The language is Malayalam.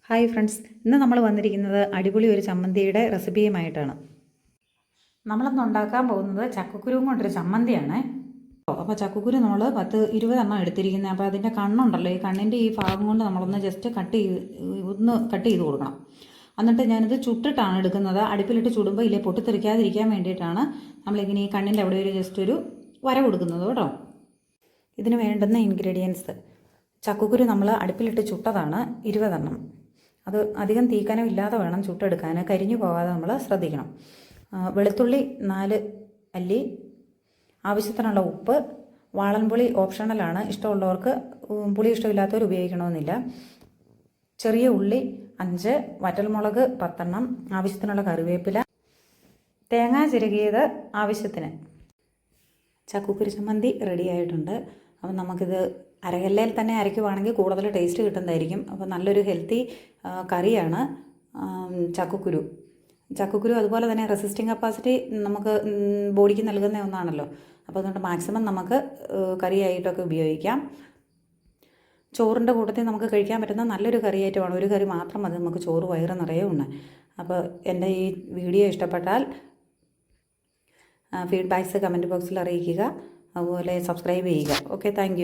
ഹായ് ഫ്രണ്ട്സ്, ഇന്ന് നമ്മൾ വന്നിരിക്കുന്നത് അടിപൊളി ഒരു ചമ്മന്തിയുടെ റെസിപ്പിയുമായിട്ടാണ്. നമ്മളന്ന് ഉണ്ടാക്കാൻ പോകുന്നത് ചക്കക്കുരുവും കൊണ്ടൊരു ചമ്മന്തിയാണ്. അപ്പോൾ ചക്കക്കുരു നമ്മൾ 10-20 എണ്ണം എടുത്തിരിക്കുന്നത്. അപ്പോൾ അതിൻ്റെ കണ്ണുണ്ടല്ലോ, ഈ കണ്ണിൻ്റെ ഈ ഭാഗം കൊണ്ട് നമ്മളൊന്ന് ജസ്റ്റ് കട്ട് ചെയ്ത് കൊടുക്കണം. എന്നിട്ട് ഞാനിത് ചുട്ടിട്ടാണ് എടുക്കുന്നത്. അടുപ്പിലിട്ട് ചുടുമ്പോൾ ഇല്ലേ പൊട്ടിത്തെറിക്കാതിരിക്കാൻ വേണ്ടിയിട്ടാണ് നമ്മളിങ്ങനെ ഈ കണ്ണിൻ്റെ അവിടെ ഒരു ജസ്റ്റ് ഒരു വര കൊടുക്കുന്നത് കേട്ടോ. ഇതിന് വേണ്ടുന്ന ഇൻഗ്രീഡിയൻസ്: ചക്കക്കുരു നമ്മൾ അടുപ്പിലിട്ട് ചുട്ടതാണ് 20 എണ്ണം. അത് അധികം തീക്കനം ഇല്ലാതെ വേണം ചുട്ടെടുക്കാൻ, കരിഞ്ഞു പോകാതെ നമ്മൾ ശ്രദ്ധിക്കണം. വെളുത്തുള്ളി 4 അല്ലി, ആവശ്യത്തിനുള്ള ഉപ്പ്, വാളൻപുളി ഓപ്ഷണലാണ്, ഇഷ്ടമുള്ളവർക്ക്, പുളി ഇഷ്ടമില്ലാത്തവർ ഉപയോഗിക്കണമെന്നില്ല. ചെറിയ ഉള്ളി 5, വറ്റൽമുളക് 10 എണ്ണം, ആവശ്യത്തിനുള്ള കറിവേപ്പില, തേങ്ങ ചിരകിയത് ആവശ്യത്തിന്. ചക്കക്കുരു ചമ്മന്തി റെഡി ആയിട്ടുണ്ട്. അപ്പം നമുക്കിത് അരകല്ലയിൽ തന്നെ അരയ്ക്കുവാണെങ്കിൽ കൂടുതൽ ടേസ്റ്റ് കിട്ടുന്നതായിരിക്കും. അപ്പോൾ നല്ലൊരു ഹെൽത്തി കറിയാണ് ചക്കക്കുരു. അതുപോലെ തന്നെ റെസിസ്റ്റിംഗ് കപ്പാസിറ്റി നമുക്ക് ബോഡിക്ക് നൽകുന്ന ഒന്നാണല്ലോ. അപ്പോൾ അതുകൊണ്ട് മാക്സിമം നമുക്ക് കറിയായിട്ടൊക്കെ ഉപയോഗിക്കാം. ചോറിൻ്റെ കൂട്ടത്തിൽ നമുക്ക് കഴിക്കാൻ പറ്റുന്ന നല്ലൊരു കറിയായിട്ടുമാണ്. ഒരു കറി മാത്രം മതി നമുക്ക് ചോറ് വയറ് നിറയെ ഉണ്ട്. അപ്പോൾ എൻ്റെ ഈ വീഡിയോ ഇഷ്ടപ്പെട്ടാൽ ഫീഡ്ബാക്ക്സ് കമൻറ്റ് ബോക്സിൽ അറിയിക്കുക. അതുപോലെ സബ്സ്ക്രൈബ് ചെയ്യുക. Okay, thank